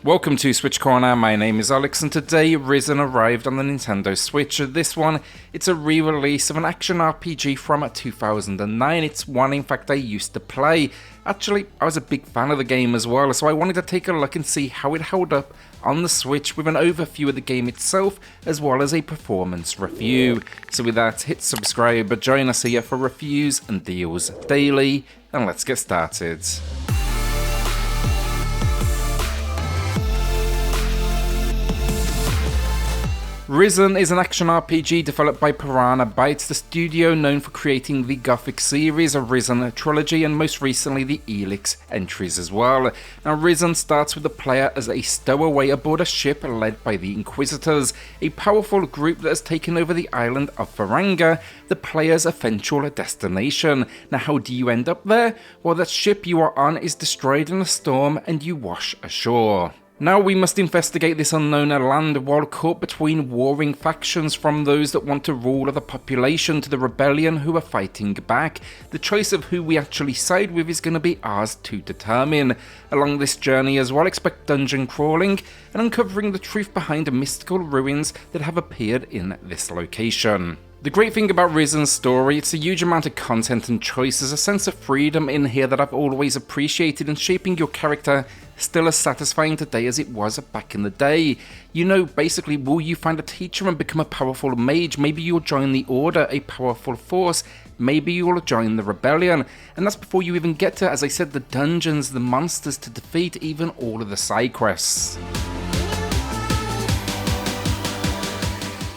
Welcome to SwitchCorner, my name is Alex, and today Risen arrived on the Nintendo Switch. This one, it's a re-release of an action RPG from 2009. It's one, in fact, I used to play. Actually, I was a big fan of the game as well, so I wanted to take a look and see how it held up on the Switch with an overview of the game itself, as well as a performance review. So with that, hit subscribe, join us here for reviews and deals daily, and let's get started. Risen is an action RPG developed by Faranga. It's the studio known for creating the Gothic series, a Risen trilogy, and most recently the Elix entries as well. Now, Risen starts with the player as a stowaway aboard a ship led by the Inquisitors, a powerful group that has taken over the island of Faranga, the player's eventual destination. Now, how do you end up there? Well, that ship you are on is destroyed in a storm and you wash ashore. Now we must investigate this unknown land while caught between warring factions, from those that want to rule the population to the rebellion who are fighting back. The choice of who we actually side with is going to be ours to determine. Along this journey as well, expect dungeon crawling and uncovering the truth behind mystical ruins that have appeared in this location. The great thing about Risen's story, it's a huge amount of content and choices, a sense of freedom in here that I've always appreciated, and shaping your character still as satisfying today as it was back in the day. You know, basically, will you find a teacher and become a powerful mage? Maybe you'll join the Order, a powerful force. Maybe you'll join the Rebellion. And that's before you even get to, as I said, the dungeons, the monsters to defeat, even all of the side quests.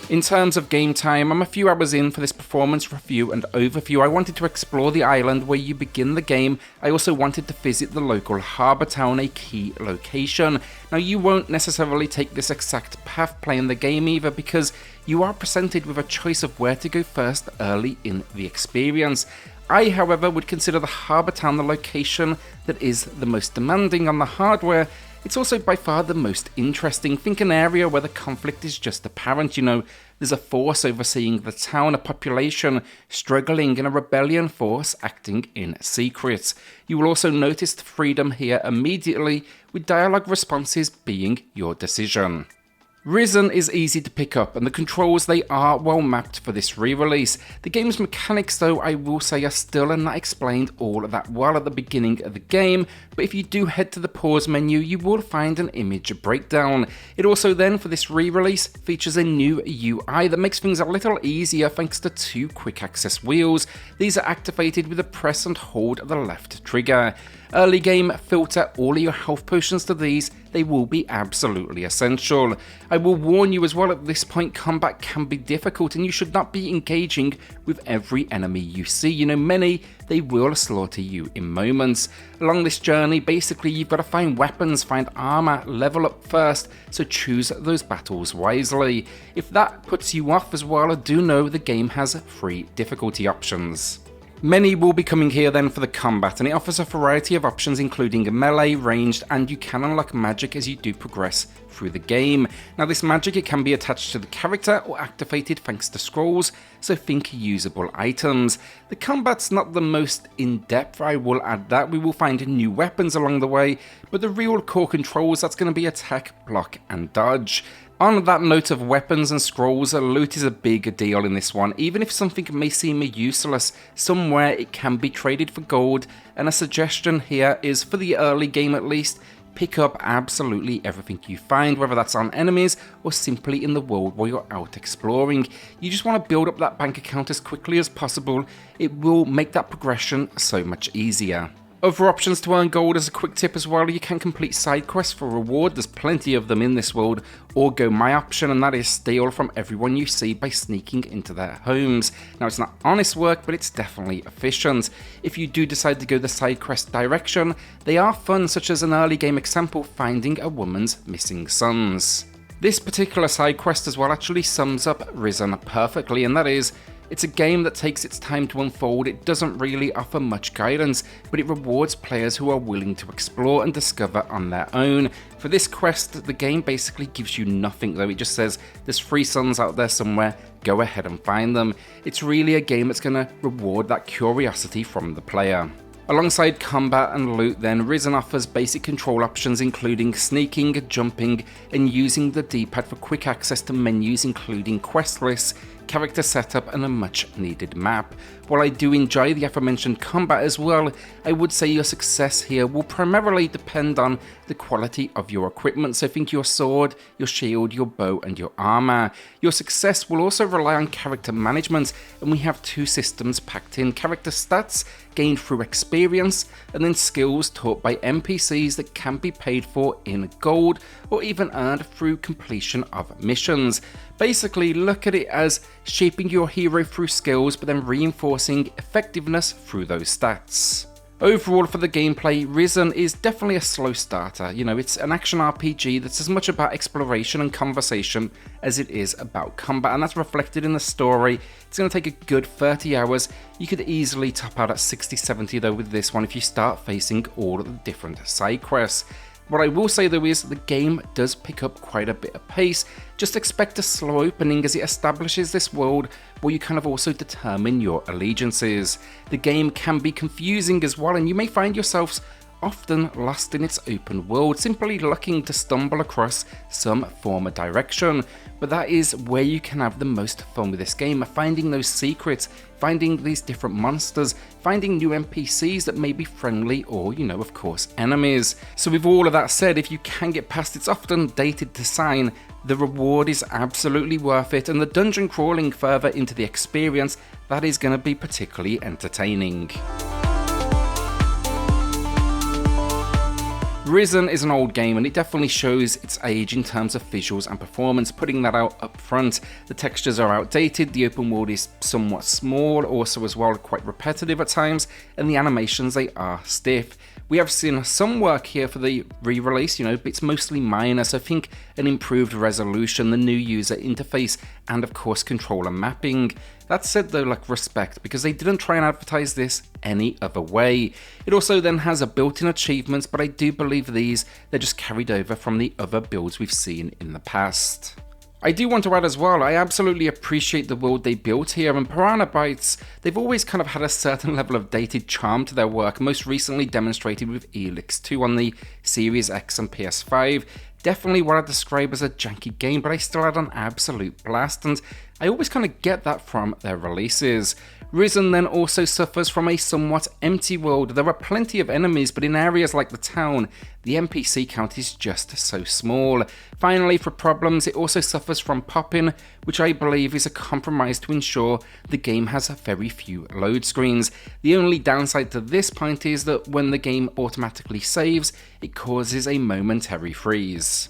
In terms of game time, I'm a few hours in for this performance review and overview. I wanted to explore the island where you begin the game. I also wanted to visit the local harbour town, a key location. Now, you won't necessarily take this exact path playing the game either, because you are presented with a choice of where to go first early in the experience. I, however, would consider the harbour town the location that is the most demanding on the hardware. It's also by far the most interesting. Think an area where the conflict is just apparent. You know, there's a force overseeing the town, a population struggling, and a rebellion force acting in secret. You will also notice the freedom here immediately, with dialogue responses being your decision. Risen is easy to pick up, and the controls, they are well mapped for this re-release. The game's mechanics, though, I will say are still not explained all that well at the beginning of the game, but if you do head to the pause menu, you will find an image breakdown. It also then, for this re-release, features a new UI that makes things a little easier thanks to two quick access wheels. These are activated with a press and hold the left trigger. Early game, filter all of your health potions to these, they will be absolutely essential. I will warn you as well, at this point combat can be difficult and you should not be engaging with every enemy you see. You know, many, they will slaughter you in moments. Along this journey, basically you've got to find weapons, find armor, level up first, so choose those battles wisely. If that puts you off as well, do know the game has 3 difficulty options. Many will be coming here then for the combat, and it offers a variety of options including melee, ranged, and you can unlock magic as you do progress through the game. Now, this magic, it can be attached to the character or activated thanks to scrolls, so think usable items. The combat's not the most in-depth, I will add that. We will find new weapons along the way, but the real core controls, that's going to be attack, block, and dodge. On that note of weapons and scrolls, loot is a big deal in this one. Even if something may seem useless, somewhere it can be traded for gold, and a suggestion here is, for the early game at least, pick up absolutely everything you find, whether that's on enemies or simply in the world while you're out exploring. You just want to build up that bank account as quickly as possible. It will make that progression so much easier. Other options to earn gold, as a quick tip as well, you can complete side quests for reward, there's plenty of them in this world, or go my option, and that is steal from everyone you see by sneaking into their homes. Now, it's not honest work, but it's definitely efficient. If you do decide to go the side quest direction, they are fun, such as an early game example, finding a woman's missing sons. This particular side quest as well actually sums up Risen perfectly, and that is, it's a game that takes its time to unfold. It doesn't really offer much guidance, but it rewards players who are willing to explore and discover on their own. For this quest, the game basically gives you nothing though. It just says there's 3 sons out there somewhere, go ahead and find them. It's really a game that's going to reward that curiosity from the player. Alongside combat and loot then, Risen offers basic control options including sneaking, jumping, and using the D-pad for quick access to menus including quest lists, character setup, and a much needed map. While I do enjoy the aforementioned combat as well, I would say your success here will primarily depend on the quality of your equipment, so think your sword, your shield, your bow, and your armor. Your success will also rely on character management, and we have two systems packed in: character stats gained through experience, and then skills taught by NPCs that can be paid for in gold or even earned through completion of missions. Basically, look at it as shaping your hero through skills but then reinforcing effectiveness through those stats. Overall for the gameplay, Risen is definitely a slow starter. It's an action RPG that's as much about exploration and conversation as it is about combat, and that's reflected in the story. It's going to take a good 30 hours. You could easily top out at 60-70 though with this one if you start facing all of the different side quests. What I will say though is the game does pick up quite a bit of pace. Just expect a slow opening as it establishes this world where you kind of also determine your allegiances. The game can be confusing as well, and you may find yourselves often lost in its open world, simply looking to stumble across some form of direction. But that is where you can have the most fun with this game, finding those secrets, finding these different monsters, finding new NPCs that may be friendly or, of course, enemies. So with all of that said, if you can get past its often dated design, the reward is absolutely worth it, and the dungeon crawling further into the experience, that is going to be particularly entertaining. Risen is an old game, and it definitely shows its age in terms of visuals and performance. Putting that out up front, the textures are outdated, the open world is somewhat small, also as well quite repetitive at times, and the animations, they are stiff. We have seen some work here for the re-release, but it's mostly minor, so think an improved resolution, the new user interface, and of course controller mapping. That said though, respect, because they didn't try and advertise this any other way. It also then has a built-in achievements, but I do believe they're just carried over from the other builds we've seen in the past. I do want to add as well, I absolutely appreciate the world they built here, and Piranha they've always kind of had a certain level of dated charm to their work, most recently demonstrated with Elix 2 on the Series X and PS5. Definitely what I'd describe as a janky game, but I still had an absolute blast, and I always kind of get that from their releases. Risen then also suffers from a somewhat empty world. There are plenty of enemies, but in areas like the town, the NPC count is just so small. Finally, for problems, it also suffers from pop-in, which I believe is a compromise to ensure the game has very few load screens. The only downside to this point is that when the game automatically saves, it causes a momentary freeze.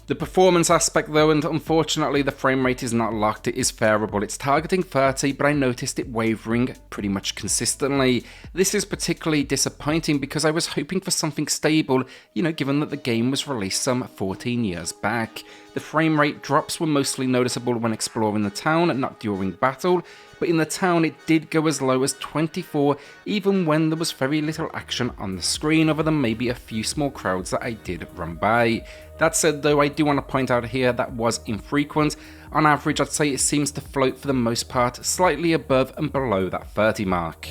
The performance aspect though, and unfortunately the frame rate is not locked, it is variable. It's targeting 30, but I noticed it wavering pretty much consistently. This is particularly disappointing because I was hoping for something stable, given that the game was released some 14 years back. The frame rate drops were mostly noticeable when exploring the town and not during battle, but in the town it did go as low as 24, even when there was very little action on the screen other than maybe a few small crowds that I did run by. That said though, I do want to point out here that was infrequent. On average, I'd say it seems to float for the most part slightly above and below that 30 mark.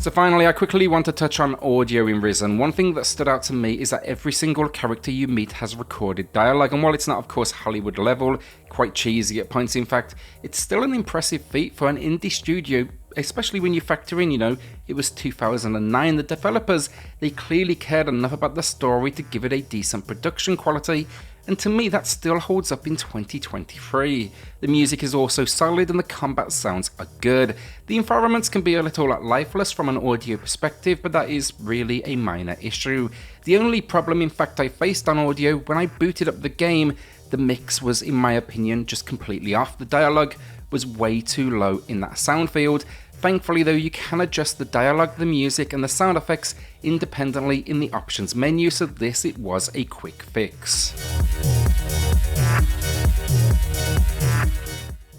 So finally, I quickly want to touch on audio in Risen. One thing that stood out to me is that every single character you meet has recorded dialogue, and while it's not of course Hollywood level, quite cheesy at points in fact, it's still an impressive feat for an indie studio, especially when you factor in, it was 2009. The developers, they clearly cared enough about the story to give it a decent production quality, and to me that still holds up in 2023. The music is also solid and the combat sounds are good. The environments can be a little lifeless from an audio perspective, but that is really a minor issue. The only problem in fact I faced on audio when I booted up the game, the mix was in my opinion just completely off. The dialogue was way too low in that sound field. Thankfully though, you can adjust the dialogue, the music and the sound effects independently in the options menu, so it was a quick fix.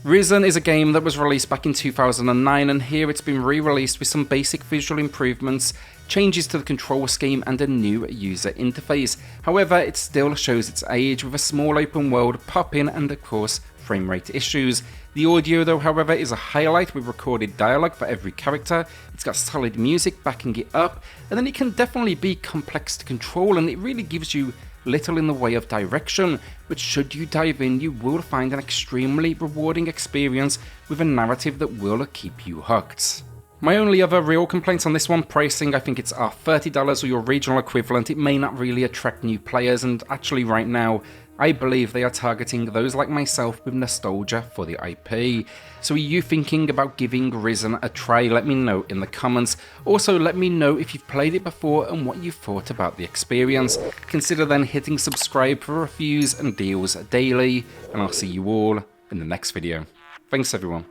Risen is a game that was released back in 2009, and here it's been re-released with some basic visual improvements, changes to the control scheme and a new user interface. However, it still shows its age with a small open world, pop-in and of course frame rate issues. The audio though, however, is a highlight with recorded dialogue for every character. It's got solid music backing it up, and then it can definitely be complex to control, and it really gives you little in the way of direction, but should you dive in, you will find an extremely rewarding experience with a narrative that will keep you hooked. My only other real complaints on this one, pricing. I think it's $30 or your regional equivalent. It may not really attract new players, and actually right now, I believe they are targeting those like myself with nostalgia for the IP. So are you thinking about giving Risen a try? Let me know in the comments. Also, let me know if you've played it before and what you thought about the experience. Consider then hitting subscribe for reviews and deals daily, and I'll see you all in the next video. Thanks everyone.